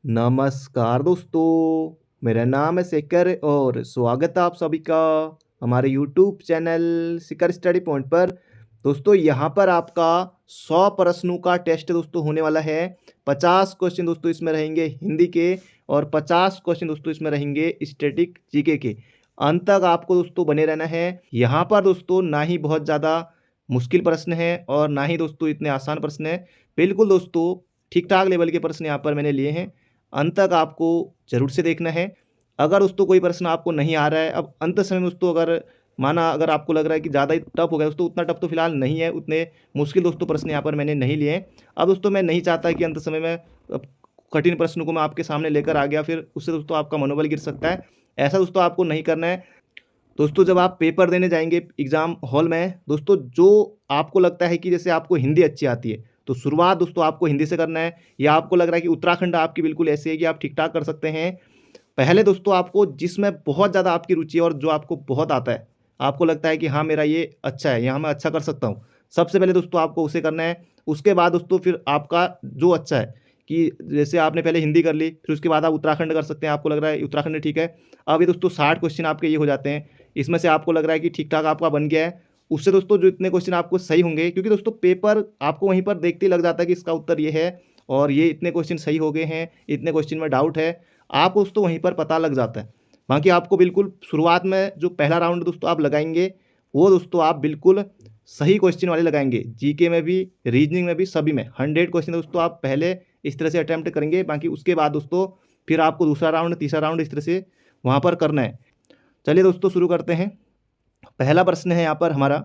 नमस्कार दोस्तों, मेरा नाम है शेखर और स्वागत है आप सभी का हमारे यूट्यूब चैनल शिखर स्टडी पॉइंट पर। दोस्तों यहाँ पर आपका 100 प्रश्नों का टेस्ट दोस्तों होने वाला है। 50 क्वेश्चन दोस्तों इसमें रहेंगे हिंदी के और 50 क्वेश्चन दोस्तों इसमें रहेंगे स्टैटिक जीके के। अंत तक आपको दोस्तों बने रहना है। यहाँ पर दोस्तों ना ही बहुत ज़्यादा मुश्किल प्रश्न है और ना ही दोस्तों इतने आसान प्रश्न है। बिल्कुल दोस्तों ठीक ठाक लेवल के प्रश्न यहाँ पर मैंने लिए हैं। अंत तक आपको ज़रूर से देखना है। अगर दोस्तों कोई प्रश्न आपको नहीं आ रहा है, अब अंत समय में दोस्तों अगर आपको लग रहा है कि ज़्यादा ही टफ हो गया दोस्तों, उतना टफ तो फिलहाल नहीं है, उतने मुश्किल दोस्तों प्रश्न यहाँ पर मैंने नहीं लिए हैं। अब दोस्तों मैं नहीं चाहता कि अंत समय में कठिन प्रश्नों को मैं आपके सामने लेकर आ गया, फिर उससे दोस्तों आपका मनोबल गिर सकता है। ऐसा दोस्तों आपको नहीं करना है। दोस्तों जब आप पेपर देने जाएंगे एग्ज़ाम हॉल में दोस्तों, जो आपको लगता है कि जैसे आपको हिंदी अच्छी आती है तो शुरुआत दोस्तों आपको हिंदी से करना है, या आपको लग रहा है कि उत्तराखंड आपकी बिल्कुल ऐसी है कि आप ठीक ठाक कर सकते हैं, पहले दोस्तों आपको जिसमें बहुत ज़्यादा आपकी रुचि है और जो आपको बहुत आता है, आपको लगता है कि हाँ मेरा ये अच्छा है, यहाँ मैं अच्छा कर सकता हूँ, सबसे पहले दोस्तों आपको उसे करना है। उसके बाद दोस्तों फिर आपका जो अच्छा है कि जैसे आपने पहले हिंदी कर ली, फिर उसके बाद आप उत्तराखंड कर सकते हैं, आपको लग रहा है उत्तराखंड ठीक है। अब ये दोस्तों 60 क्वेश्चन आपके ये हो जाते हैं, इसमें से आपको लग रहा है कि ठीक ठाक आपका बन गया है। उससे दोस्तों जो इतने क्वेश्चन आपको सही होंगे, क्योंकि दोस्तों पेपर आपको वहीं पर देखते ही लग जाता है कि इसका उत्तर ये है और ये इतने क्वेश्चन सही हो गए हैं, इतने क्वेश्चन में डाउट है, आपको दोस्तों वहीं पर पता लग जाता है। बाकी आपको बिल्कुल शुरुआत में जो पहला राउंड दोस्तों आप लगाएंगे, वो दोस्तों आप बिल्कुल सही क्वेश्चन वाले लगाएंगे। जीके में भी, रीजनिंग में भी, सभी में 100 क्वेश्चन दोस्तों आप पहले इस तरह से अटैम्प्ट करेंगे। बाकी उसके बाद दोस्तों फिर आपको दूसरा राउंड, तीसरा राउंड इस तरह से वहाँ पर करना है। चलिए दोस्तों शुरू करते हैं। पहला प्रश्न है यहाँ पर हमारा,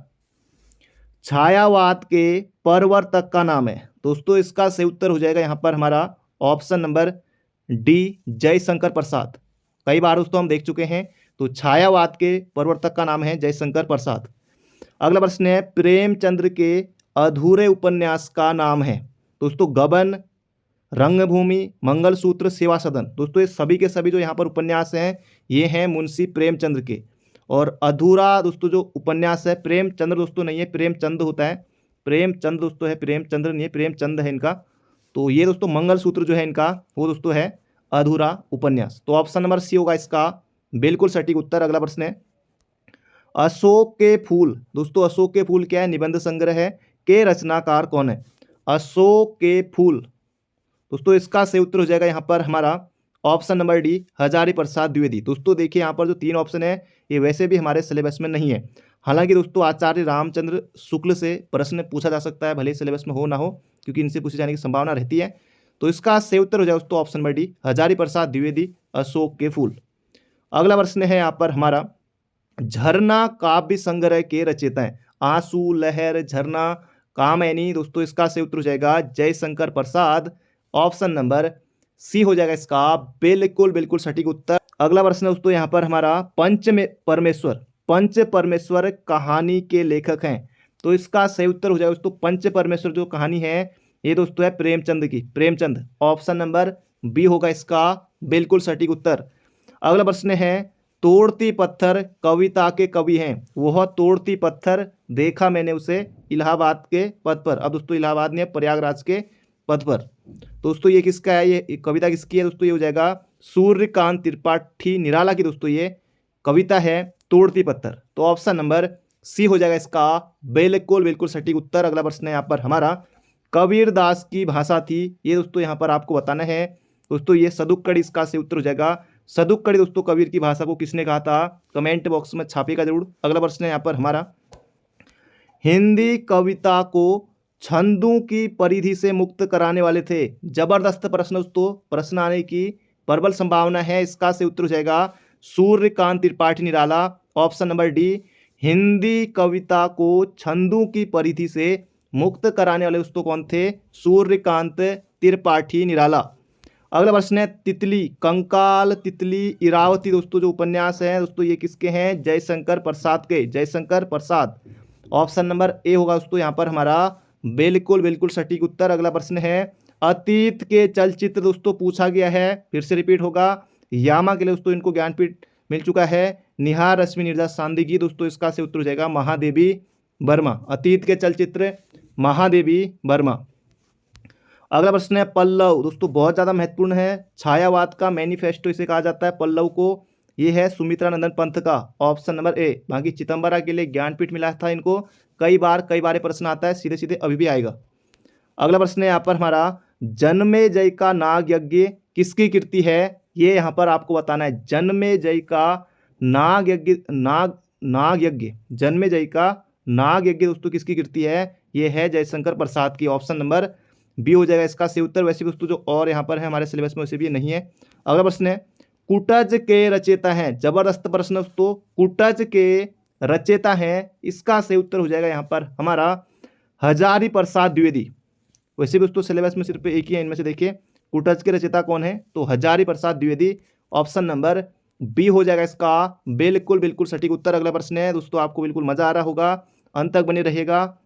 छायावाद के प्रवर्तक का नाम है। दोस्तों इसका सही उत्तर हो जाएगा यहाँ पर हमारा option number D, Jaishankar Prasad. कई बार दोस्तों हम देख चुके हैं, तो छायावाद के प्रवर्तक का नाम है जयशंकर प्रसाद। अगला प्रश्न है, प्रेमचंद्र के अधूरे उपन्यास का नाम है। दोस्तों गबन, रंगभूमि, मंगलसूत्र, सेवा सदन। दोस्तों ये सभी के सभी जो यहाँ पर उपन्यास हैं, ये हैं मुंशी प्रेमचंद्र के। और अधूरा दोस्तों जो उपन्यास है, प्रेमचंद्र दोस्तों नहीं है, प्रेमचंद होता है, प्रेमचंद दोस्तों है, प्रेमचंद्र नहीं है, प्रेमचंद है इनका। तो ये दोस्तों मंगलसूत्र जो है इनका, वो दोस्तों है अधूरा उपन्यास। तो ऑप्शन नंबर सी होगा इसका बिल्कुल सटीक उत्तर। अगला प्रश्न है, अशोक के फूल। दोस्तों अशोक के फूल क्या है? निबंध संग्रह है। के रचनाकार कौन है? अशोक के फूल। दोस्तों इसका सही उत्तर हो जाएगा यहाँ पर हमारा option number D, Hazari Prasad Dwivedi. दोस्तों देखिए यहाँ पर जो 3 ऑप्शन है, ये वैसे भी हमारे सिलेबस में नहीं है। हालांकि दोस्तों आचार्य रामचंद्र शुक्ल से प्रश्न पूछा जा सकता है, भले ही सिलेबस में हो ना हो, क्योंकि इनसे पूछे जाने की संभावना रहती है। तो इसका सही उत्तर हो जाएगा दोस्तों option number D, Hazari Prasad Dwivedi, Ashok के फूल। अगला प्रश्न है यहाँ पर हमारा, झरना काव्य संग्रह के रचयिता हैं। आंसू, लहर, झरना, कामैनी। दोस्तों इसका सही उत्तर हो जाएगा जयशंकर प्रसाद। ऑप्शन नंबर सी हो जाएगा इसका बिल्कुल बिल्कुल सटीक उत्तर। अगला प्रश्न है दोस्तों यहाँ पर हमारा, पंच परमेश्वर कहानी के लेखक हैं। तो इसका सही उत्तर हो जाएगा दोस्तों पंच परमेश्वर जो कहानी है, ये दोस्तों है प्रेमचंद की, प्रेमचंद। ऑप्शन नंबर बी होगा इसका बिल्कुल सटीक उत्तर। अगला प्रश्न है, तोड़ती पत्थर कविता के कवि हैं। वह तोड़ती पत्थर देखा मैंने उसे इलाहाबाद के पद पर। अब दोस्तों इलाहाबाद ने प्रयागराज के पद पर। दोस्तों ये किसका है? ये कविता किसकी है दोस्तों? ये हो जाएगा सूर्यकांत त्रिपाठी निराला की दोस्तों ये कविता है तोड़ती पत्थर। तो ऑप्शन नंबर सी हो जाएगा इसका बिल्कुल बिल्कुल सटीक उत्तर। अगला प्रश्न है यहाँ पर हमारा, कबीर दास की भाषा थी। ये दोस्तों यहाँ पर आपको बताना है। दोस्तों ये सदुक्कड़, इसका सही उत्तर हो जाएगा सदुक्कड़। दोस्तों कबीर की भाषा को किसने कहा था? कमेंट बॉक्स में छापेगा जरूर। अगला प्रश्न है यहाँ पर हमारा, हिंदी कविता को छंदों की परिधि से मुक्त कराने वाले थे। जबरदस्त प्रश्न दोस्तों, प्रश्न आने की प्रबल संभावना है। इसका से उत्तर हो जाएगा Suryakant Tripathi Nirala. Option number D, Hindi कविता को छंदों की परिधि से मुक्त कराने वाले दोस्तों कौन थे? सूर्यकांत त्रिपाठी निराला। अगला प्रश्न है, तितली, कंकाल, तितली, इरावती। दोस्तों जो उपन्यास है दोस्तों, ये किसके हैं? जयशंकर प्रसाद के, Jaishankar Prasad. Option number A होगा दोस्तों यहाँ पर हमारा बिल्कुल बिल्कुल सटीक उत्तर। अगला प्रश्न है, अतीत के चलचित्र दोस्तों पूछा गया है, फिर से रिपीट होगा। यामा के लिए दोस्तों इनको ज्ञानपीठ मिल चुका है। निहार, रश्मि, नीरजा, सांदीगी। दोस्तों इसका से उत्तर हो जाएगा महादेवी वर्मा। अतीत के चलचित्र महादेवी वर्मा। अगला प्रश्न है पल्लव। दोस्तों बहुत ज़्यादा महत्वपूर्ण है, छायावाद का मैनिफेस्टो इसे कहा जाता है पल्लव को। ये है सुमित्रानंदन पंत का, ऑप्शन नंबर ए। बाकी चिदम्बरा के लिए ज्ञानपीठ मिला था इनको, कई बार ये प्रश्न आता है, सीधे सीधे अभी भी आएगा। अगला प्रश्न है यहाँ पर हमारा, जन्मेजय का नाग यज्ञ किसकी कृति है? ये यहाँ पर आपको बताना है। जन्मेजय का नाग यज्ञ, जन्मेजय का नाग यज्ञ दोस्तों किसकी कृति है? ये है जयशंकर प्रसाद की, ऑप्शन नंबर बी हो जाएगा इसका सही उत्तर। वैसे भी दोस्तों जो और यहाँ पर है हमारे सिलेबस में वैसे भी नहीं है। अगला प्रश्न है, कुटज के रचयिता हैं, जबरदस्त प्रश्न दोस्तों, कुटज के रचयिता हैं, इसका सही उत्तर हो जाएगा यहाँ पर हमारा हजारी प्रसाद द्विवेदी। वैसे भी दोस्तों सिलेबस में सिर्फ एक ही है इनमें से, देखिए कुटज के रचयिता कौन है, तो Hazari Prasad Dwivedi, option number B हो जाएगा इसका बिल्कुल सटीक उत्तर। अगला प्रश्न है दोस्तों, आपको बिल्कुल मजा आ रहा होगा, अंत तक बने रहिएगा।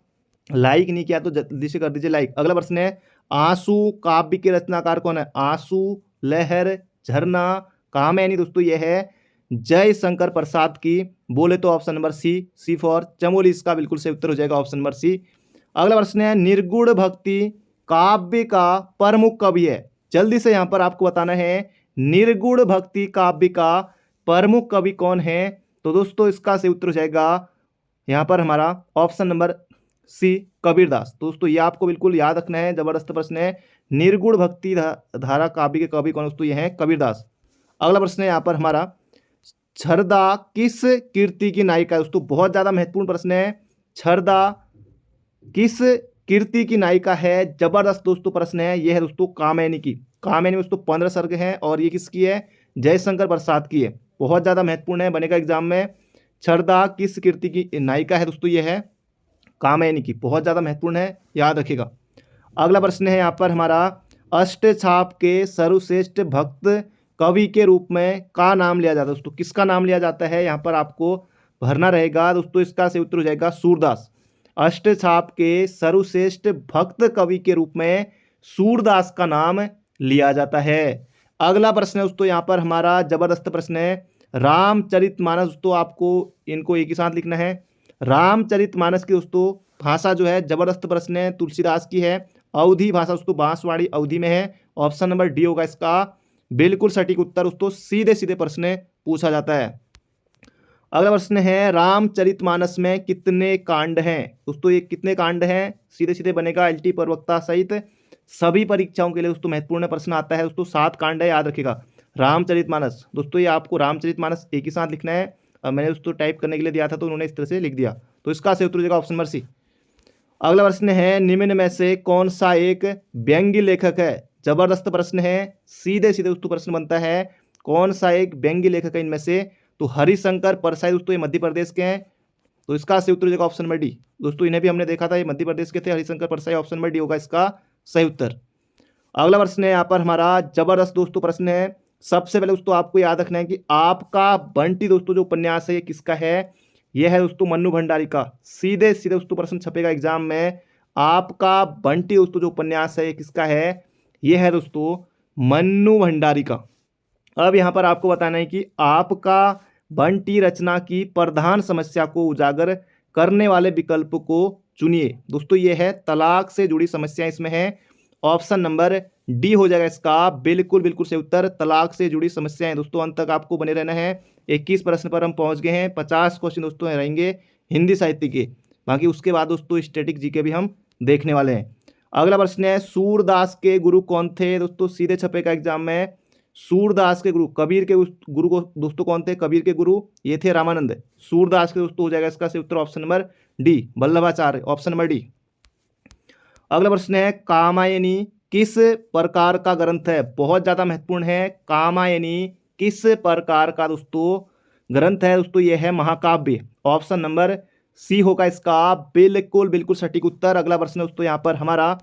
लाइक नहीं किया तो जल्दी से कर दीजिए लाइक। अगला प्रश्न है, आंसू काव्य के रचनाकार कौन है? आंसू, लहर, झरना, कामयानी दोस्तों ये है जयशंकर प्रसाद की। बोले तो option number C for Chamoli, इसका बिल्कुल सही उत्तर हो जाएगा ऑप्शन नंबर सी। अगला प्रश्न है, निर्गुण भक्ति काव्य का प्रमुख कवि है। जल्दी से यहाँ पर आपको बताना है, निर्गुण भक्ति काव्य का प्रमुख कवि कौन है? तो दोस्तों इसका सही उत्तर हो जाएगा यहाँ पर हमारा ऑप्शन नंबर सी, कबीरदास। दोस्तों ये आपको बिल्कुल याद रखना है, जबरदस्त प्रश्न है। निर्गुण भक्ति धारा काव्य के कवि कौन? दोस्तों ये है कबीरदास। अगला प्रश्न है यहाँ पर हमारा, छरदा किस कीर्ति की नायिका है? दोस्तों बहुत ज्यादा महत्वपूर्ण प्रश्न है, छरदा किस कीर्ति की नायिका है? जबरदस्त दोस्तों प्रश्न है, यह है दोस्तों कामयानी की। कामयानी में दोस्तों 15 सर्ग हैं और ये किसकी है? जयशंकर प्रसाद की है। बहुत ज्यादा महत्वपूर्ण है, बनेगा एग्जाम में। छरदा किस कीर्ति की नायिका है? दोस्तों ये है कामयानी की, बहुत ज्यादा महत्वपूर्ण है, याद रखिएगा। अगला प्रश्न है यहाँ पर हमारा, अष्टछाप के सर्वश्रेष्ठ भक्त कवि के रूप में का नाम लिया जाता है? दोस्तों किसका नाम लिया जाता है? यहाँ पर आपको भरना रहेगा दोस्तों, इसका सही उत्तर हो जाएगा सूरदास। अष्टछाप के सर्वश्रेष्ठ भक्त कवि के रूप में सूरदास का नाम लिया जाता है। अगला प्रश्न है दोस्तों यहाँ पर हमारा, जबरदस्त प्रश्न है, रामचरितमानस। दोस्तों आपको इनको एक ही साथ लिखना है। रामचरितमानस की दोस्तों भाषा जो है, जबरदस्त प्रश्न है, तुलसीदास की है। अवधी भाषा दोस्तों बांसवाड़ी अवधि में है, ऑप्शन नंबर डी होगा इसका बिल्कुल सटीक उत्तर। दोस्तों सीधे सीधे प्रश्न पूछा जाता है। अगला प्रश्न है, रामचरितमानस में कितने कांड हैं? दोस्तों ये कितने कांड हैं? सीधे सीधे बनेगा एलटी प्रवक्ता सहित सभी परीक्षाओं के लिए दोस्तों महत्वपूर्ण प्रश्न आता है दोस्तों। 7 कांड है, याद रखिएगा। रामचरितमानस दोस्तों ये आपको रामचरितमानस एक ही साथ लिखना है। मैंने दोस्तों टाइप करने के लिए दिया था तो उन्होंने इस तरह से लिख दिया, तो इसका सही उत्तर हो जाएगा ऑप्शन नंबर सी। अगला प्रश्न है, निम्न में से कौन सा एक व्यंग्य लेखक है? जबरदस्त प्रश्न है, सीधे सीधे दोस्तों प्रश्न बनता है, कौन सा एक व्यंग्य लेखक है इनमें से? तो हरिशंकर परसाई दोस्तों ये मध्य प्रदेश के हैं, तो इसका सही उत्तर हो जाएगा ऑप्शन नंबर डी। दोस्तों इन्हें भी हमने देखा था, ये मध्य प्रदेश के थे, Harishankar Parsai, option number D होगा इसका सही उत्तर। अगला प्रश्न है यहाँ पर हमारा, जबरदस्त दोस्तों प्रश्न है। सबसे पहले दोस्तों आपको याद रखना है कि आपका बंटी दोस्तों जो उपन्यास है ये किसका है? यह है दोस्तों मन्नू भंडारी का। सीधे सीधे दोस्तों प्रश्न छपेगा एग्जाम में, आपका बंटी दोस्तों जो उपन्यास है ये किसका है? यह है दोस्तों मन्नू भंडारी का। अब यहाँ पर आपको बताना है कि आपका बंटी रचना की प्रधान समस्या को उजागर करने वाले विकल्प को चुनिए। दोस्तों ये है तलाक से जुड़ी समस्या, इसमें है ऑप्शन नंबर डी हो जाएगा इसका बिल्कुल सही उत्तर। तलाक से जुड़ी समस्याएं दोस्तों, अंत तक आपको बने रहना है। 21 प्रश्न पर हम पहुंच गए हैं, 50 क्वेश्चन दोस्तों रहेंगे हिंदी साहित्य के। बाकी उसके बाद दोस्तों स्टैटिक जीके भी हम देखने वाले हैं। अगला प्रश्न है, सूरदास के गुरु कौन थे? दोस्तों सीधे छपेगा एग्जाम में, सूरदास के गुरु, कबीर के गुरु को दोस्तों कौन थे? कबीर के गुरु ये थे रामानंद। सूरदास के दोस्तों हो जाएगा इसका सही उत्तर option number D, Vallabhacharya, option number D. अगला प्रश्न है, कामायनी किस प्रकार का ग्रंथ है? बहुत ज्यादा महत्वपूर्ण है, कामायनी किस प्रकार का दोस्तों ग्रंथ है? दोस्तों यह है महाकाव्य, ऑप्शन नंबर सी होगा इसका बिल्कुल सटीक उत्तर। अगला प्रश्न दोस्तों यहाँ पर हमारा,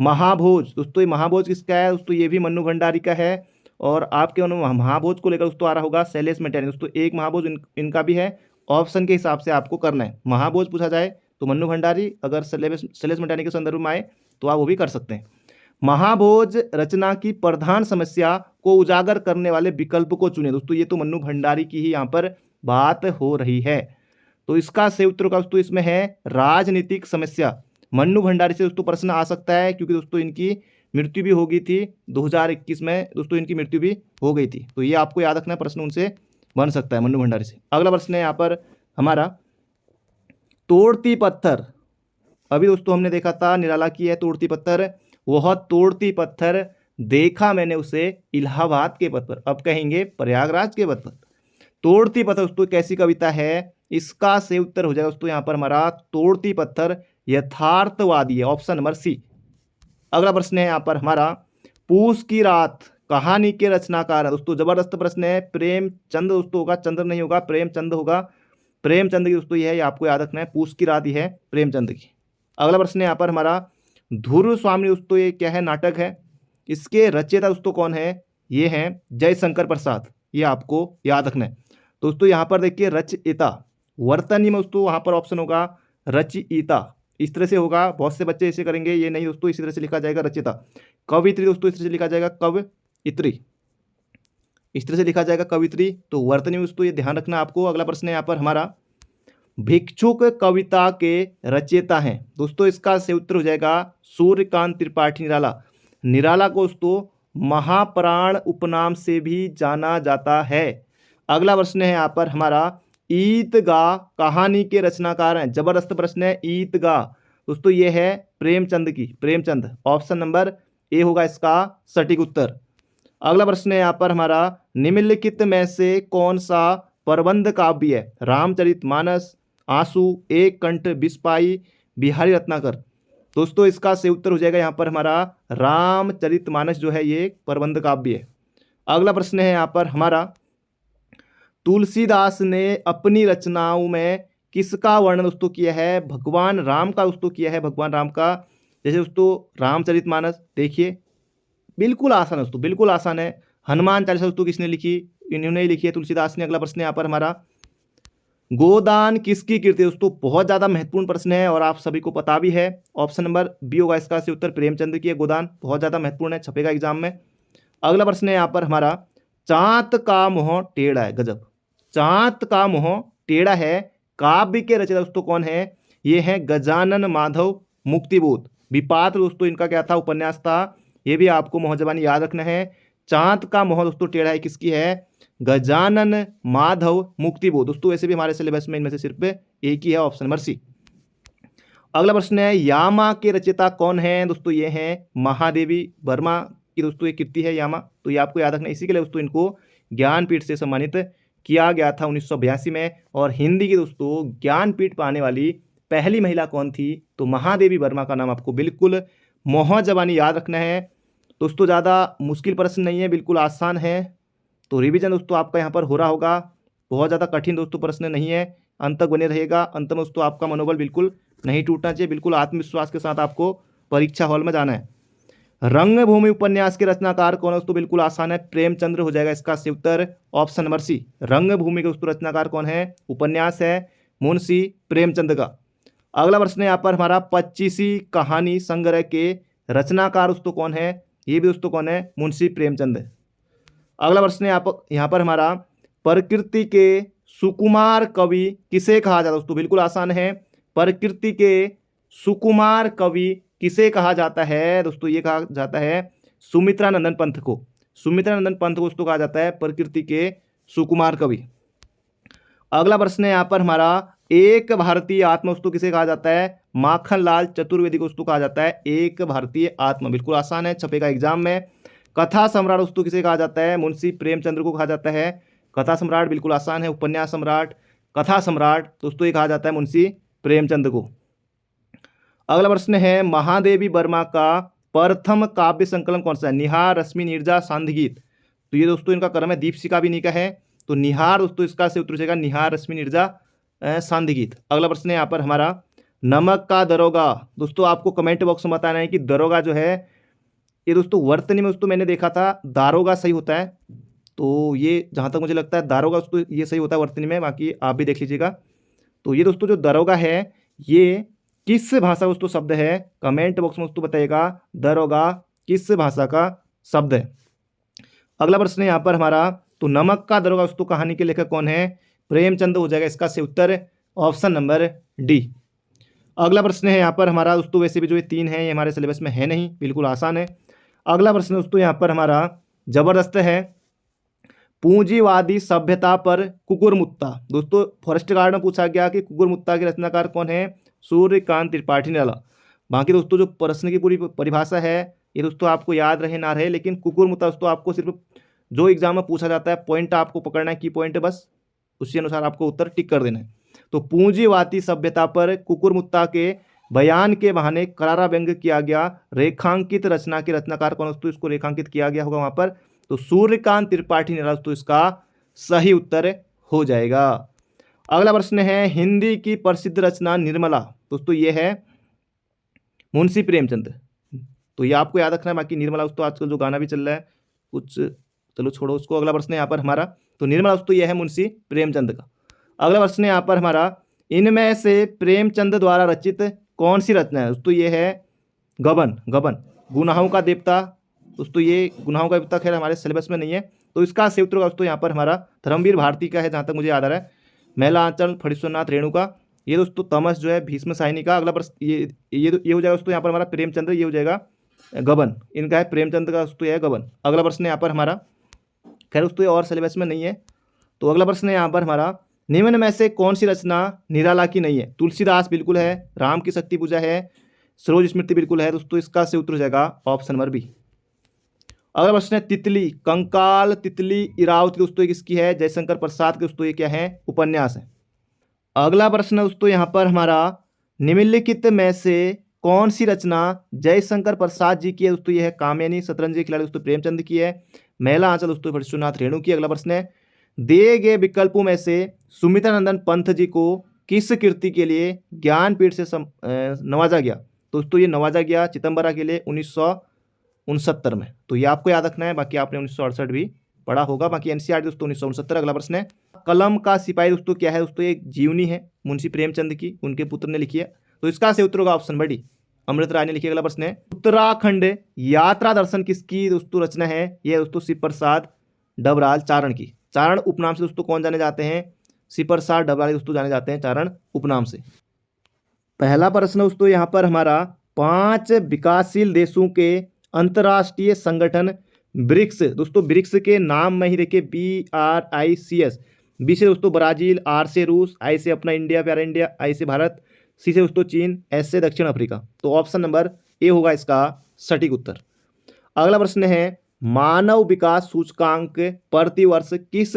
महाभोज। दोस्तों ये महाभोज किसका है? दोस्तों ये भी मन्नू भंडारी का है। और आपके महाभोज को लेकर दोस्तों आ रहा होगा शैलेश मैटानी। दोस्तों एक महाभोज इनका भी है, ऑप्शन के हिसाब से आपको करना है। महाभोज पूछा जाए तो मन्नू भंडारी, अगर शैलेश मैटानी के संदर्भ में आए तो आप वो भी कर सकते हैं। महाभोज रचना की प्रधान समस्या को उजागर करने वाले विकल्प को चुने। दोस्तों ये तो मन्नू भंडारी की ही यहाँ पर बात हो रही है, तो इसका सही उत्तर का दोस्तों इसमें है राजनीतिक समस्या। मन्नू भंडारी से दोस्तों प्रश्न आ सकता है, क्योंकि दोस्तों इनकी मृत्यु भी हो गई थी 2021 में दोस्तों, इनकी मृत्यु भी हो गई थी। तो ये आपको याद रखना, प्रश्न उनसे बन सकता है मन्नू भंडारी से। अगला प्रश्न है यहाँ पर हमारा तोड़ती पत्थर। अभी दोस्तों हमने देखा था निराला की है तोड़ती पत्थर, वह तोड़ती पत्थर देखा मैंने उसे इलाहाबाद के पथ पर, अब कहेंगे प्रयागराज के पथ पर। तोड़ती पत्थर दोस्तों कैसी कविता है, इसका सही उत्तर हो जाएगा दोस्तों यहाँ पर हमारा तोड़ती पत्थर यथार्थवादी है, ऑप्शन नंबर सी। अगला प्रश्न है यहाँ पर हमारा पूस की रात कहानी के रचनाकार है दोस्तों, जबरदस्त प्रश्न है। प्रेमचंद दोस्तों होगा, चंद्र नहीं होगा, प्रेमचंद होगा। प्रेमचंद की दोस्तों ये है, ये आपको याद रखना है, पूस की रात ही है प्रेमचंद की। अगला प्रश्न है यहाँ पर हमारा ध्रुव स्वामी दोस्तों, ये क्या है, नाटक है। इसके रचयिता दोस्तों कौन है, ये हैं जयशंकर प्रसाद, ये आपको याद रखना है दोस्तों। यहाँ पर देखिए रचयिता, वर्तनी में दोस्तों वहाँ पर ऑप्शन होगा रचयिता, इस तरह से होगा। बहुत से बच्चे ऐसे करेंगे, ये नहीं दोस्तों, इसी तरह से लिखा जाएगा रचयिता। कवित्री दोस्तों इस तरह से लिखा जाएगा कवित्री, इस तरह से लिखा जाएगा कवित्री। तो वर्तनी में दोस्तों ये ध्यान रखना आपको। अगला प्रश्न है यहाँ पर हमारा भिक्षुक कविता के रचयिता हैं दोस्तों, इसका सही उत्तर हो जाएगा सूर्यकांत त्रिपाठी निराला। निराला को दोस्तों महाप्राण उपनाम से भी जाना जाता है। अगला प्रश्न है यहाँ पर हमारा ईदगाह कहानी के रचनाकार हैं, जबरदस्त प्रश्न है। ईदगाह दोस्तों ये है प्रेमचंद की, प्रेमचंद, ऑप्शन नंबर ए होगा इसका सटीक उत्तर। अगला प्रश्न है यहाँ पर हमारा निम्नलिखित में से कौन सा प्रबंध काव्य है, रामचरितमानस, आंसू, एक कंठ, बिस्पाई, बिहारी रत्नाकर। दोस्तों इसका सही उत्तर हो जाएगा यहाँ पर हमारा रामचरितमानस जो है ये प्रबंध काव्य है। अगला प्रश्न है यहाँ पर हमारा तुलसीदास ने अपनी रचनाओं में किसका वर्णन दोस्तों किया है, भगवान राम का दोस्तों किया है, भगवान राम का। जैसे दोस्तों रामचरितमानस देखिए बिल्कुल आसान है दोस्तों, बिल्कुल आसान है। हनुमान चालीसा दोस्तों किसने लिखी, इन्होंने ही लिखी है, तुलसीदास ने। अगला प्रश्न यहाँ पर हमारा गोदान किसकी कीर्ति है दोस्तों, बहुत ज़्यादा महत्वपूर्ण प्रश्न है और आप सभी को पता भी है, ऑप्शन नंबर बी होगा इसका सही उत्तर, प्रेमचंद की है गोदान, बहुत ज़्यादा महत्वपूर्ण है, छपेगा एग्जाम में। अगला प्रश्न है यहाँ पर हमारा चाँत का मुँह टेढ़ा है, गजब, चाँत का मुँह टेढ़ा है काव्य के रचयिता दोस्तों कौन है, ये है गजानन माधव मुक्तिबोध। विपात्र दोस्तों इनका क्या था, उपन्यास था, ये भी आपको मुँहजबानी याद रखना है। चाँत का मुँह दोस्तों टेढ़ा है किसकी है, गजानन माधव मुक्तिबोध दोस्तों। वैसे भी हमारे सिलेबस में इनमें से सिर्फ एक ही है, ऑप्शन नंबर सी। अगला प्रश्न है यामा के रचयिता कौन है दोस्तों, ये हैं महादेवी वर्मा की दोस्तों ये कृति है यामा, तो ये आपको याद रखना है। इसी के लिए दोस्तों इनको ज्ञानपीठ से सम्मानित किया गया था 1982 में। और हिंदी की दोस्तों ज्ञानपीठ पाने वाली पहली महिला कौन थी, तो महादेवी वर्मा का नाम आपको बिल्कुल मुँहजबानी याद रखना है दोस्तों। ज़्यादा मुश्किल प्रश्न नहीं है, बिल्कुल आसान है। तो रिवीजन दोस्तों आपका यहाँ पर हो रहा होगा, बहुत ज़्यादा कठिन दोस्तों प्रश्न नहीं है, अंत तक बने रहेगा। अंत में दोस्तों आपका मनोबल बिल्कुल नहीं टूटना चाहिए, बिल्कुल आत्मविश्वास के साथ आपको परीक्षा हॉल में जाना है। रंगभूमि उपन्यास के रचनाकार कौन है दोस्तों, बिल्कुल आसान है, प्रेमचंद्र हो जाएगा इसका सही उत्तर, ऑप्शन नंबर सी। रंगभूमि के दोस्तों रचनाकार कौन है, उपन्यास है मुंशी प्रेमचंद का। अगला प्रश्न है यहाँ पर हमारा 25वीं कहानी संग्रह के रचनाकार दोस्तों कौन है, ये भी दोस्तों कौन है, मुंशी प्रेमचंद। अगला प्रश्न है यहाँ पर हमारा प्रकृति के सुकुमार कवि किसे कहा जाता है दोस्तों, बिल्कुल आसान है। प्रकृति के सुकुमार कवि किसे कहा जाता है दोस्तों, ये कहा जाता है सुमित्रा नंदन पंथ को, सुमित्रा नंदन पंथ को दोस्तों कहा जाता है प्रकृति के सुकुमार कवि। अगला प्रश्न है यहाँ पर हमारा एक भारतीय आत्मा दोस्तों किसे कहा जाता है, माखनलाल चतुर्वेदी को दोस्तों कहा जाता है एक भारतीय आत्मा, बिल्कुल आसान है, छपेगा एग्जाम में। कथा सम्राट दोस्तों किसे कहा जाता है, मुंशी प्रेमचंद्र को कहा जाता है कथा सम्राट, बिल्कुल आसान है, उपन्यास सम्राट, कथा सम्राट दोस्तों ये कहा जाता है मुंशी प्रेमचंद को। अगला प्रश्न है महादेवी वर्मा का प्रथम काव्य संकलन कौन सा है, निहार, रश्मि, नीरजा, सांध्य-गीत। तो ये दोस्तों इनका क्रम है, दीपशिखा भी इन्हीं का है, तो निहार दोस्तों इसका से उत्तर हो जाएगा, निहार, रश्मि, नीरजा, सांध्य-गीत। अगला प्रश्न है यहाँ पर हमारा नमक का दरोगा दोस्तों, आपको कमेंट बॉक्स में बताना है कि दरोगा जो है ये दोस्तों वर्तनी में दोस्तों मैंने देखा था दारोगा सही होता है, तो ये जहाँ तक मुझे लगता है दारोगा दोस्तों ये सही होता है वर्तनी में, बाकी आप भी देख लीजिएगा। तो ये दोस्तों जो दरोगा है ये किस भाषा दोस्तों शब्द है, कमेंट बॉक्स में दोस्तों बताइएगा दरोगा किस भाषा का शब्द है। अगला प्रश्न है यहाँ पर हमारा तो नमक का दरोगा दोस्तों कहानी के लेखक कौन है, प्रेमचंद हो जाएगा इसका सही उत्तर, ऑप्शन नंबर डी। अगला प्रश्न है यहाँ पर हमारा दोस्तों, वैसे भी जो ये 3 है ये हमारे सिलेबस में है नहीं, बिल्कुल आसान है। अगला प्रश्न दोस्तों यहाँ पर हमारा जबरदस्त है, पूंजीवादी सभ्यता पर कुकुरमुत्ता। दोस्तों फॉरेस्ट गार्ड में पूछा गया कि कुकुरमुत्ता के रचनाकार कौन है, सूर्यकांत त्रिपाठी निराला। बाकी दोस्तों जो प्रश्न की पूरी परिभाषा है ये दोस्तों आपको याद रहे ना रहे, लेकिन कुकुरमुत्ता दोस्तों आपको सिर्फ जो एग्जाम में पूछा जाता है पॉइंट आपको पकड़ना है, की पॉइंट है, बस उसी अनुसार आपको उत्तर टिक कर देना है। तो पूंजीवादी सभ्यता पर कुकुरमुत्ता के बयान के बहाने करारा व्यंग किया गया रेखांकित रचना के रचनाकार कौन, दोस्तों इसको रेखांकित किया गया होगा वहां पर, तो सूर्यकांत त्रिपाठी निराला दोस्तों इसका सही उत्तर हो जाएगा। अगला प्रश्न है, हिंदी की प्रसिद्ध रचना निर्मला। दोस्तों ये है मुंशी प्रेमचंद, तो ये आपको याद रखना है। बाकी निर्मला दोस्तों आजकल जो गाना भी चल रहा है कुछ, चलो छोड़ो उसको। अगला प्रश्न है यहाँ पर हमारा, तो निर्मला दोस्तों यह है मुंशी प्रेमचंद का। अगला प्रश्न है यहाँ पर हमारा, इनमें से प्रेमचंद द्वारा रचित कौन सी रचना है, दोस्तों ये है गबन। गबन गुनाहों का देवता, दोस्तों ये गुनाहों का देवता खैर हमारे सिलेबस में नहीं है, तो इसका सही उत्तर दोस्तों यहाँ पर हमारा धर्मवीर भारती का है, जहाँ तक मुझे याद आ रहा है। महिला आंचल फणीश्वरनाथ रेणुका, ये दोस्तों तमस जो है भीष्म साहिनी का। अगला प्रश्न ये हो जाएगा दोस्तों यहाँ पर हमारा प्रेमचंद्र, ये हो जाएगा गबन, इनका है प्रेमचंद का दोस्तों यह गबन। अगला प्रश्न है यहाँ पर हमारा, खैर दोस्तों ये और सिलेबस में नहीं है, तो अगला प्रश्न है यहाँ पर हमारा, निम्न में से कौन सी रचना निराला की नहीं है। तुलसीदास बिल्कुल है, राम की शक्ति पूजा है, सरोज स्मृति बिल्कुल है, दोस्तों इसका सही उत्तर हो जाएगा ऑप्शन नंबर बी। अगला प्रश्न है, तितली कंकाल तितली इरावती, दोस्तों किसकी है, जयशंकर प्रसाद के, दोस्तों ये क्या है, उपन्यास है। अगला प्रश्न दोस्तों यहाँ पर हमारा, निम्नलिखित में से कौन सी रचना जयशंकर प्रसाद जी की है, दोस्तों यह है कामिनी शतरंज के खिलाड़ी, दोस्तों प्रेमचंद की है। महिला आंचल दोस्तों फणीश्वरनाथ रेणु की। अगला प्रश्न है, दिए गए विकल्पों में से सुमित्रानंदन पंत जी को किस कृति के लिए ज्ञानपीठ से नवाजा गया, दोस्तों ये नवाजा गया चिदम्बरा के लिए 1969 में, तो ये आपको याद रखना है। बाकी आपने 1968 भी पढ़ा होगा, बाकी एनसीईआरटी दोस्तों 1969। अगला प्रश्न है, कलम का सिपाही दोस्तों क्या है, दोस्तों एक जीवनी है मुंशी प्रेमचंद की, उनके पुत्र ने लिखी है, तो इसका सही उत्तर होगा ऑप्शन बी, अमृत राय ने लिखी। अगला प्रश्न है, उत्तराखंड यात्रा दर्शन किसकी दोस्तों रचना है, यह दोस्तों शिव प्रसाद डबराल चारण की। चारण उपनाम से दोस्तों कौन जाने जाते हैं, शिव प्रसाद डबराल दोस्तों जाने जाते हैं चारण उपनाम से। पहला प्रश्न दोस्तों यहाँ पर हमारा, 5 विकासशील देशों के अंतर्राष्ट्रीय संगठन ब्रिक्स, दोस्तों ब्रिक्स के नाम में ही देखिए BRICS, बी से दोस्तों ब्राजील, आर से रूस, आई से अपना इंडिया प्यारा इंडिया, आई से भारत, सी से दोस्तों चीन, एस से दक्षिण अफ्रीका, तो ऑप्शन नंबर ए होगा इसका सटीक उत्तर। अगला प्रश्न है, मानव विकास सूचकांक प्रतिवर्ष किस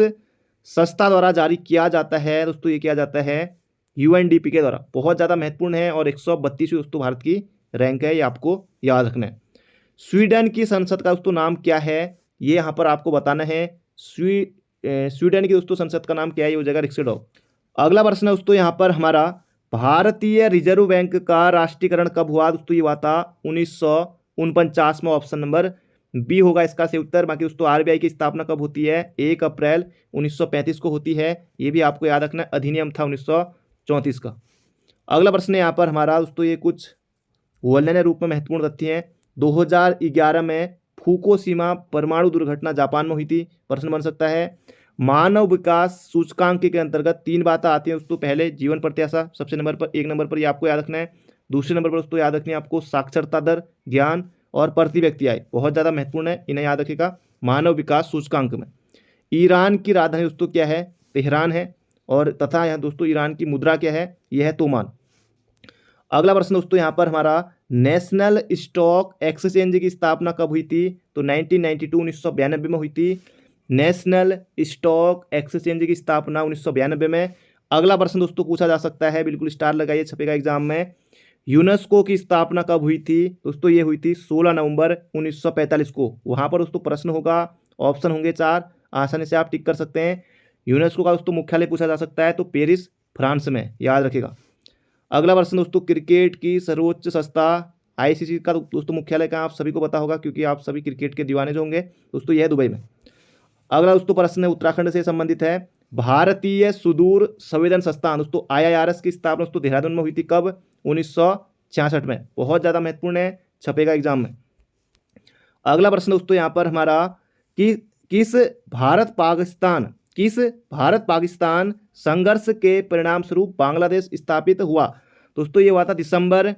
संस्था द्वारा जारी किया जाता है, दोस्तों ये किया जाता है UNDP के द्वारा। बहुत ज़्यादा महत्वपूर्ण है और 132वीं दोस्तों भारत की रैंक है, ये आपको याद रखना है। स्वीडन की संसद का दोस्तों नाम क्या है, ये यहाँ पर आपको बताना है। स्वीडन की दोस्तों संसद का नाम क्या है, ये हो जाएगा रिक्सडॉग। अगला प्रश्न है दोस्तों यहाँ पर हमारा, भारतीय रिजर्व बैंक का राष्ट्रीयकरण कब हुआ, दोस्तों ये हुआ था 1949 में, ऑप्शन नंबर बी होगा इसका सही उत्तर। बाकी दोस्तों RBI की स्थापना कब होती है, 1 अप्रैल 1935 को होती है, ये भी आपको याद रखना है, अधिनियम था 1934 का। अगला प्रश्न है यहाँ पर हमारा दोस्तों, ये कुछ वर्णन रूप में महत्वपूर्ण तथ्य हैं। 2011 में फुकुशिमा परमाणु दुर्घटना जापान में हुई थी, प्रश्न बन सकता है। मानव विकास सूचकांक के अंतर्गत 3 बातें आती हैं दोस्तों, पहले जीवन प्रत्याशा सबसे नंबर पर, 1 नंबर पर, ये आपको याद रखना है। दूसरे नंबर पर दोस्तों याद रखनी है आपको साक्षरता दर, ज्ञान और प्रति व्यक्ति आय, बहुत ज़्यादा महत्वपूर्ण है, इन्हें याद रखिएगा मानव विकास सूचकांक में। ईरान की राजधानी दोस्तों क्या है, तेहरान है, और तथा यहाँ दोस्तों ईरान की मुद्रा क्या है, यह है तोमान। अगला प्रश्न दोस्तों यहाँ पर हमारा, नेशनल स्टॉक एक्सचेंज की स्थापना कब हुई थी, तो 1992 में हुई थी। नेशनल स्टॉक एक्सचेंज की स्थापना 1992 में। अगला प्रश्न दोस्तों पूछा जा सकता है, बिल्कुल स्टार लगाइए, छपेगा एग्जाम में, यूनेस्को की स्थापना कब हुई थी, दोस्तों ये हुई थी 16 नवंबर 1945 को। वहाँ पर दोस्तों प्रश्न होगा, ऑप्शन होंगे 4, आसानी से आप टिक कर सकते हैं। यूनेस्को का दोस्तों मुख्यालय पूछा जा सकता है, तो पेरिस फ्रांस में, याद रखिएगा। अगला प्रश्न दोस्तों, क्रिकेट की सर्वोच्च संस्था ICC का दोस्तों मुख्यालय कहाँ, आप सभी को पता होगा क्योंकि आप सभी क्रिकेट के दीवाने जो होंगे दोस्तों, यह है दुबई में। अगला दोस्तों प्रश्न है उत्तराखंड से संबंधित है, भारतीय सुदूर संवेदन संस्थान दोस्तों IIRS की स्थापना दोस्तों देहरादून में हुई थी, कब, 1966 में, बहुत ज़्यादा महत्वपूर्ण है, छपेगा एग्जाम में। अगला प्रश्न दोस्तों यहाँ पर हमारा, कि किस भारत पाकिस्तान संघर्ष के परिणाम स्वरूप बांग्लादेश स्थापित हुआ, दोस्तों ये हुआ था दिसंबर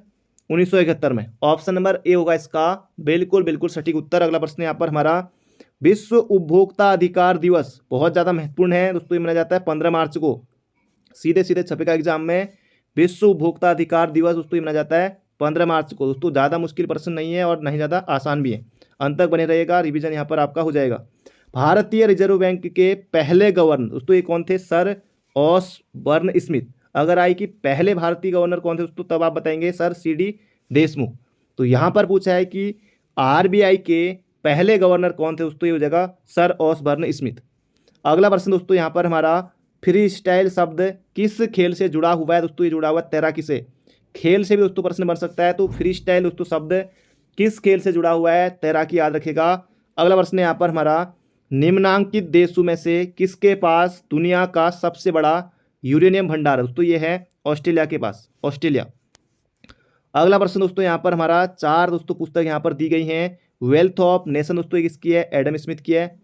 1971 में। ऑप्शन नंबर ए होगा इसका बिल्कुल बिल्कुल सटीक उत्तर। अगला प्रश्न यहाँ पर हमारा, विश्व उपभोक्ता अधिकार दिवस बहुत ज़्यादा महत्वपूर्ण है दोस्तों, ये मनाया जाता है 15 मार्च को। सीधे सीधे छपेगा एग्जाम में, विश्व उपभोक्ता अधिकार दिवस दोस्तों ये मनाया जाता है 15 मार्च को। दोस्तों ज़्यादा मुश्किल प्रश्न नहीं है और नहीं ज़्यादा आसान भी है, अंत तक बने रहेगा, रिवीजन यहाँ पर आपका हो जाएगा। भारतीय रिजर्व बैंक के पहले गवर्नर दोस्तों ये कौन थे? Sir Osborne Smith. अगर आई कि पहले भारतीय गवर्नर कौन थे दोस्तों, तब आप बताएंगे सर सी.डी. देशमुख। तो यहाँ पर पूछा है कि आरबीआई के पहले गवर्नर कौन थे दोस्तों, ये हो जाएगा सर ऑसबर्न स्मिथ। अगला प्रश्न दोस्तों यहाँ पर हमारा, फ्री स्टाइल शब्द किस खेल से जुड़ा हुआ है दोस्तों, ये जुड़ा हुआ है तैराकी से। खेल से भी दोस्तों प्रश्न बन सकता है, तो फ्री स्टाइल दोस्तों शब्द किस खेल से जुड़ा हुआ है? तैराकी, याद रखेगा। अगला प्रश्न यहाँ पर हमारा, निम्नांकित देशों में से किसके पास दुनिया का सबसे बड़ा यूरेनियम भंडार है दोस्तों, ये है ऑस्ट्रेलिया के पास, ऑस्ट्रेलिया। अगला प्रश्न दोस्तों यहाँ पर हमारा, 4 दोस्तों पुस्तक यहाँ पर दी गई हैं। वेल्थ ऑफ नेशन दोस्तों ये किसकी है? एडम स्मिथ की है।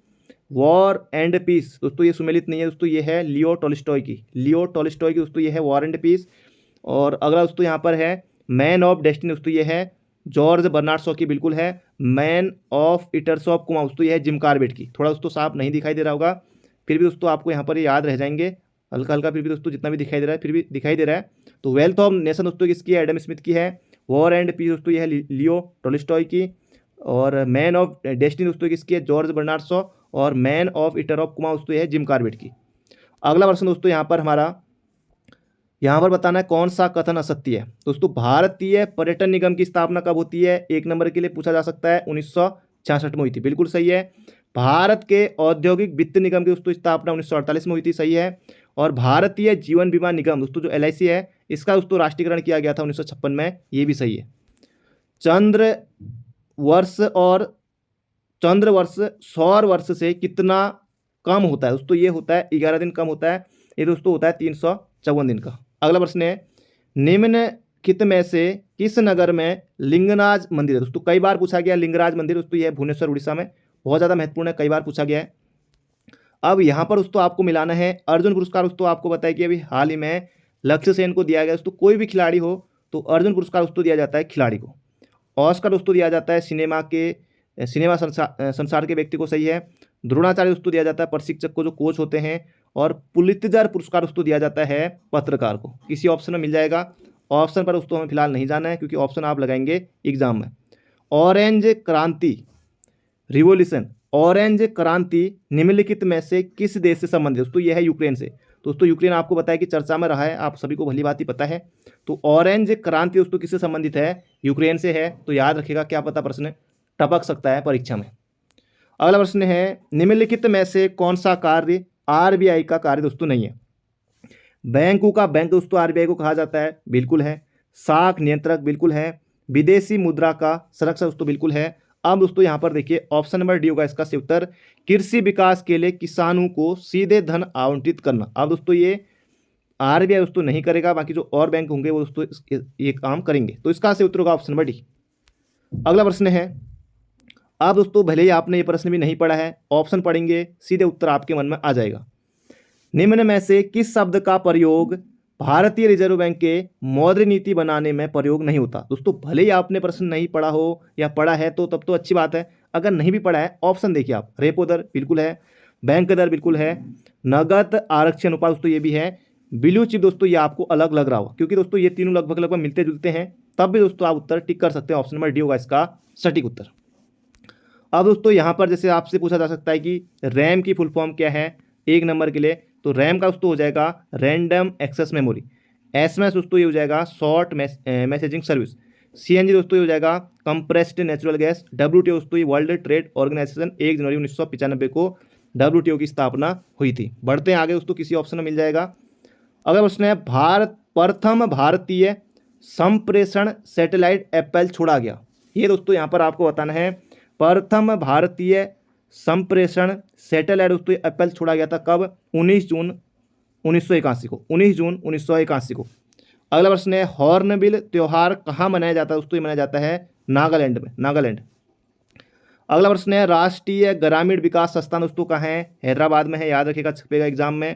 वॉर एंड पीस दोस्तों ये सुमेलित नहीं है दोस्तों, ये है लियो टॉल्स्टॉय की, लियो टॉल्स्टॉय की दोस्तों ये है वॉर एंड पीस। और अगला दोस्तों यहाँ पर है मैन ऑफ डेस्टिनी दोस्तों ये है जॉर्ज बर्नार्ड शॉ की, बिल्कुल है। मैन ऑफ इटर्स ऑफ कुमा दोस्तों ये है जिम कार्बेट की। थोड़ा दोस्तों साफ नहीं दिखाई दे रहा होगा, फिर भी दोस्तों आपको यहाँ पर याद रह जाएंगे हल्का हल्का, फिर भी दोस्तों जितना भी दिखाई दे रहा है फिर भी दिखाई दे रहा है। तो वेल्थ ऑफ नेशन दोस्तों किसकी है? एडम स्मिथ की है। वॉर एंड पीस दोस्तों ये है लियो टॉल्स्टॉय की। और मैन ऑफ डेस्टिनी दोस्तों किसकी है? George Bernard Shaw. और मैन ऑफ इटर ऑफ कुमा दोस्तों ये है जिम कार्बेट की। अगला प्रश्न दोस्तों यहाँ पर हमारा, यहाँ पर बताना है कौन सा कथन असत्य है दोस्तों। भारतीय पर्यटन निगम की स्थापना कब होती है? 1 नंबर के लिए पूछा जा सकता है, 1966 में हुई थी, बिल्कुल सही है। भारत के औद्योगिक वित्त निगम की दोस्तों स्थापना 1948 में हुई थी, सही है। और भारतीय जीवन बीमा निगम दोस्तों जो LIC है, इसका दोस्तों राष्ट्रीयकरण किया गया था 1956 में, ये भी सही है। चंद्र वर्ष सौर वर्ष से कितना कम होता है दोस्तों, ये होता है 11 दिन कम होता है, ये दोस्तों होता है 354 दिन का। अगला प्रश्न है, निम्नलिखित में से किस नगर में लिंगराज मंदिर है दोस्तों? कई बार पूछा गया लिंगराज मंदिर दोस्तों, यह है भुवनेश्वर उड़ीसा में, बहुत ज़्यादा महत्वपूर्ण है, कई बार पूछा गया है। अब यहाँ पर दोस्तों आपको मिलाना है अर्जुन पुरस्कार। दोस्तों आपको बताया कि अभी हाल ही में लक्ष्य सेन को दिया गया दोस्तों, कोई भी खिलाड़ी हो तो अर्जुन पुरस्कार दोस्तों दिया जाता है खिलाड़ी को। ऑस्कर दोस्तों दिया जाता है सिनेमा संसार के व्यक्ति को, सही है। द्रोणाचार्य दोस्तों दिया जाता है प्रशिक्षक को, जो कोच होते हैं। और पुलित्जर पुरस्कार दोस्तों दिया जाता है पत्रकार को। किसी ऑप्शन में मिल जाएगा, ऑप्शन पर दोस्तों हमें फिलहाल नहीं जाना है, क्योंकि ऑप्शन आप लगाएंगे एग्जाम में। ऑरेंज क्रांति रिवॉल्यूशन, ऑरेंज क्रांति निम्नलिखित में से किस देश से संबंधित दोस्तों? ये है यूक्रेन से। दोस्तों यूक्रेन आपको बताया कि चर्चा में रहा है, आप सभी को भली भांति पता है। तो ऑरेंज क्रांति दोस्तों किससे संबंधित है? यूक्रेन से है। तो याद रखिएगा, क्या पता प्रश्न टपक सकता है परीक्षा में। अगला प्रश्न है, निम्नलिखित में से कौन सा कार्य आरबीआई का कार्य दोस्तों नहीं है? बैंकों का बैंक दोस्तों आरबीआई को कहा जाता है, बिल्कुल है। साख नियंत्रक, बिल्कुल है। विदेशी मुद्रा का संरक्षक दोस्तों, बिल्कुल है। अब दोस्तों यहाँ पर देखिए ऑप्शन नंबर डी होगा इसका सही उत्तर, कृषि विकास के लिए किसानों को सीधे धन आवंटित करना। अब दोस्तों ये आरबीआई दोस्तों नहीं करेगा, बाकी जो और बैंक होंगे वो दोस्तों ये काम करेंगे। तो इसका सही उत्तर होगा ऑप्शन नंबर डी। अगला प्रश्न है, अब दोस्तों भले ही आपने ये प्रश्न भी नहीं पढ़ा है, ऑप्शन पढ़ेंगे सीधे उत्तर आपके मन में आ जाएगा। निम्न में से किस शब्द का प्रयोग भारतीय रिजर्व बैंक के मौद्रिक नीति बनाने में प्रयोग नहीं होता? दोस्तों भले ही आपने प्रश्न नहीं पढ़ा हो या पढ़ा है तो तब तो अच्छी बात है, अगर नहीं भी पढ़ा है ऑप्शन देखिए आप। रेपो दर बिल्कुल है, बैंक दर बिल्कुल है, नगद आरक्षण अनुपात दोस्तों ये भी है, ब्लू चिप दोस्तों ये आपको अलग लग रहा होगा, क्योंकि दोस्तों ये तीनों लगभग मिलते जुलते हैं, तब भी दोस्तों आप उत्तर टिक कर सकते हैं। ऑप्शन नंबर डी होगा इसका सटीक उत्तर। अब दोस्तों यहाँ पर जैसे आपसे पूछा जा सकता है कि रैम की फुल फॉर्म क्या है 1 नंबर के लिए, तो रैम का दोस्तों हो जाएगा रैंडम एक्सेस मेमोरी। एसएमएस दोस्तों ये हो जाएगा शॉर्ट मैसेजिंग सर्विस। सीएनजी दोस्तों ये हो जाएगा कंप्रेस्ड नेचुरल गैस। डब्ल्यूटीओ दोस्तों ये वर्ल्ड ट्रेड ऑर्गेनाइजेशन 1 जनवरी 1995 को डब्ल्यूटीओ की स्थापना हुई थी। बढ़ते हैं आगे दोस्तों, किसी ऑप्शन में मिल जाएगा। अगला प्रश्न है, प्रथम भारतीय संप्रेषण सैटेलाइट एप्पल छोड़ा गया। ये दोस्तों यहाँ पर आपको बताना है, प्रथम भारतीय संप्रेषण सैटेलाइट दोस्तों एप्पल छोड़ा गया था कब? 19 जून 1981 को, 19 जून 1981 को। अगला प्रश्न है, हॉर्नबिल त्यौहार कहाँ मनाया जाता है दोस्तों? ये मनाया जाता है नागालैंड में, नागालैंड। अगला प्रश्न है, राष्ट्रीय ग्रामीण विकास संस्थान दोस्तों कहाँ है? हैदराबाद में है, याद रखिएगा, छपेगा एग्जाम में।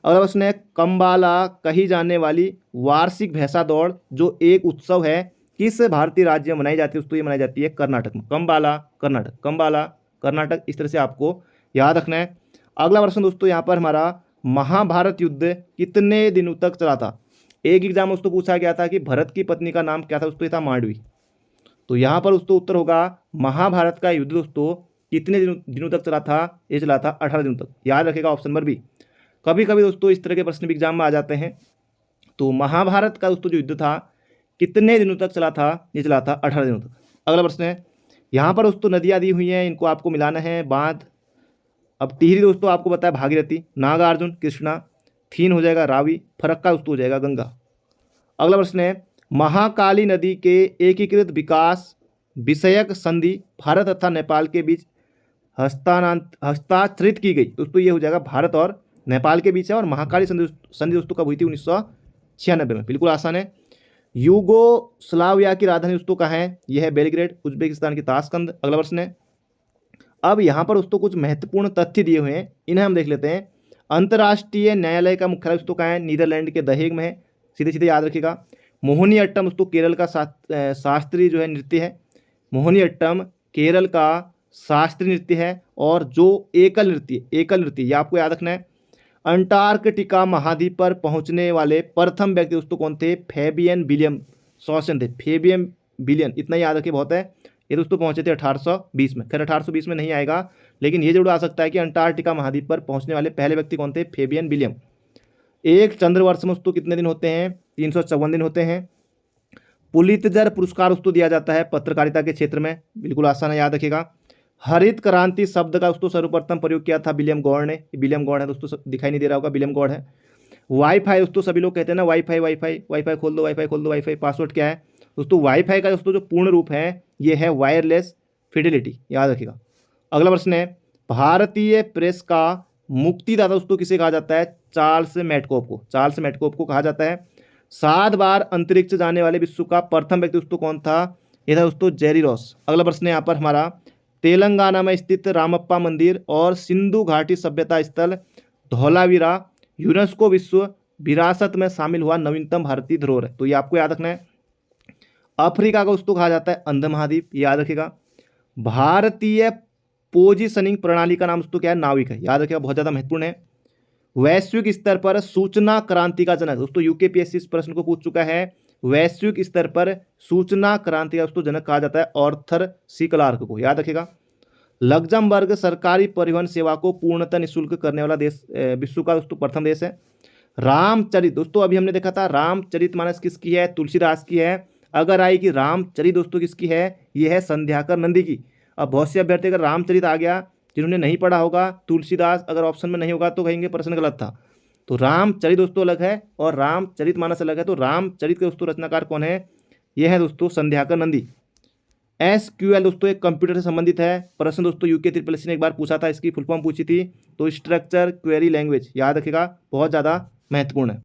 अगला प्रश्न है, कंबाला कही जाने वाली वार्षिक भैंसा दौड़ जो एक उत्सव है, किस भारतीय राज्य में मनाई जाती है दोस्तों? ये मनाई जाती है कर्नाटक में, कंबाला कर्नाटक, कंबाला कर्नाटक। इस तरह से आपको याद रखना है। अगला प्रश्न दोस्तों यहाँ पर हमारा, महाभारत युद्ध कितने दिनों तक चला था? एक एग्जाम में दोस्तों पूछा गया था कि भरत की पत्नी का नाम क्या था दोस्तों? ये था मांडवी। तो यहाँ पर दोस्तों उत्तर होगा महाभारत का युद्ध दोस्तों कितने दिनों तक चला था? ये चला था 18 दिनों तक। याद रखेगा ऑप्शन नंबर बी। कभी कभी दोस्तों इस तरह के प्रश्न भी एग्जाम में आ जाते हैं। तो महाभारत का दोस्तों जो युद्ध था कितने दिनों तक चला था? ये चला था 18 दिनों तक। अगला प्रश्न है, यहाँ पर दोस्तों नदियाँ दी हुई हैं, इनको आपको मिलाना है। बांध, अब टिहरी दोस्तों आपको बताया भागीरथी, नागार्जुन कृष्णा, थीन हो जाएगा रावी, फरक्का दोस्तों हो जाएगा गंगा। अगला प्रश्न है, महाकाली नदी के एकीकृत विकास विषयक संधि भारत तथा नेपाल के बीच हस्ताक्षरित की गई दोस्तों? ये हो जाएगा भारत और नेपाल के बीच है। और महाकाली संधि दोस्तों कब हुई थी? 1996 में। बिल्कुल आसान है। यूगोस्लाविया की राजधानी दोस्तों कहाँ है? यह है बेलग्रेड। उज्बेकिस्तान की ताशकंद। अगला प्रश्न है, अब यहाँ पर दोस्तों कुछ महत्वपूर्ण तथ्य दिए हुए हैं, इन्हें हम देख लेते हैं। अंतर्राष्ट्रीय न्यायालय का मुख्यालय दोस्तों कहाँ है? नीदरलैंड के द हेग में है। सीधे सीधे याद रखिएगा। मोहिनीअट्टम दोस्तों केरल का शास्त्रीय जो है नृत्य है। मोहिनीअट्टम केरल का शास्त्रीय नृत्य है। और जो एकल नृत्य ये आपको याद रखना है। अंटार्कटिका महाद्वीप पर पहुंचने वाले प्रथम व्यक्ति दोस्तों कौन थे? फेबियन विलियम सॉसन थे। फेबियन विलियन, इतना याद रखिए बहुत है। ये दोस्तों पहुंचे थे 1820 में। खैर 1820 में नहीं आएगा, लेकिन ये जरूर आ सकता है कि अंटार्कटिका महाद्वीप पर पहुंचने वाले पहले व्यक्ति कौन थे? Fabian William. एक चंद्रवर्ष में दोस्तों कितने दिन होते हैं? 354 दिन होते हैं। पुलित्जर पुरस्कार दोस्तों दिया जाता है पत्रकारिता के क्षेत्र में। बिल्कुल आसान है, याद रखिएगा। हरित क्रांति शब्द का दोस्तों सर्वप्रथम प्रयोग किया था विलियम गॉड ने। विलियम गॉड है दोस्तों, दिखाई नहीं दे रहा होगा, विलियम गॉड है। वाईफाई दोस्तों सभी लोग कहते हैं ना, वाईफाई वाईफाई वाईफाई खोल दो, वाईफाई खोल दो, वाईफाई पासवर्ड क्या है दोस्तों? वाईफाई का दोस्तों जो पूर्ण रूप है ये है वायरलेस फिडेलिटी, याद रखिएगा। अगला प्रश्न है, भारतीय प्रेस का मुक्तिदाता दोस्तों किसे कहा जाता है? चार्ल्स मेटकोफ को। चार्ल्स मेटकोफ को कहा जाता है। 7 बार अंतरिक्ष जाने वाले विश्व का प्रथम व्यक्ति दोस्तों कौन था? यह था दोस्तों जेरी रॉस। अगला प्रश्न है यहाँ पर हमारा, तेलंगाना में स्थित रामप्पा मंदिर और सिंधु घाटी सभ्यता स्थल धौलावीरा यूनेस्को विश्व विरासत में शामिल हुआ नवीनतम भारतीय धरोहर है। तो ये आपको याद रखना है। अफ्रीका का दोस्तों कहा जाता है अंध महाद्वीप, याद रखिएगा। भारतीय पोजीशनिंग प्रणाली का नाम दोस्तों क्या है? नाविक है, याद रखिएगा, बहुत ज़्यादा महत्वपूर्ण है। वैश्विक स्तर पर सूचना क्रांति का जनक दोस्तों, यूकेपीएससी इस प्रश्न को पूछ चुका है। वैश्विक स्तर पर सूचना क्रांति का दोस्तों जनक कहा जाता है आर्थर सी क्लार्क को, याद रखिएगा। लग्जमबर्ग सरकारी परिवहन सेवा को पूर्णतः निःशुल्क करने वाला देश विश्व का दोस्तों प्रथम देश है। रामचरित दोस्तों अभी हमने देखा था, रामचरितमानस किसकी है? तुलसीदास की है। अगर आई कि रामचरित दोस्तों किसकी है? ये है संध्याकर नंदी की। अब बहुत से अभ्यर्थी अगर रामचरित आ गया, जिन्होंने नहीं पढ़ा होगा, तुलसीदास अगर ऑप्शन में नहीं होगा तो कहेंगे प्रश्न गलत था। तो रामचरित दोस्तों अलग है और रामचरितमानस अलग है। तो रामचरित के दोस्तों रचनाकार कौन है? यह है दोस्तों संध्याकर नंदी। SQL दोस्तों एक कंप्यूटर से संबंधित है। प्रश्न दोस्तों UKSSC ने एक बार पूछा था, इसकी फुल फॉर्म पूछी थी। तो स्ट्रक्चर क्वेरी लैंग्वेज, याद रखिएगा, बहुत ज़्यादा महत्वपूर्ण है।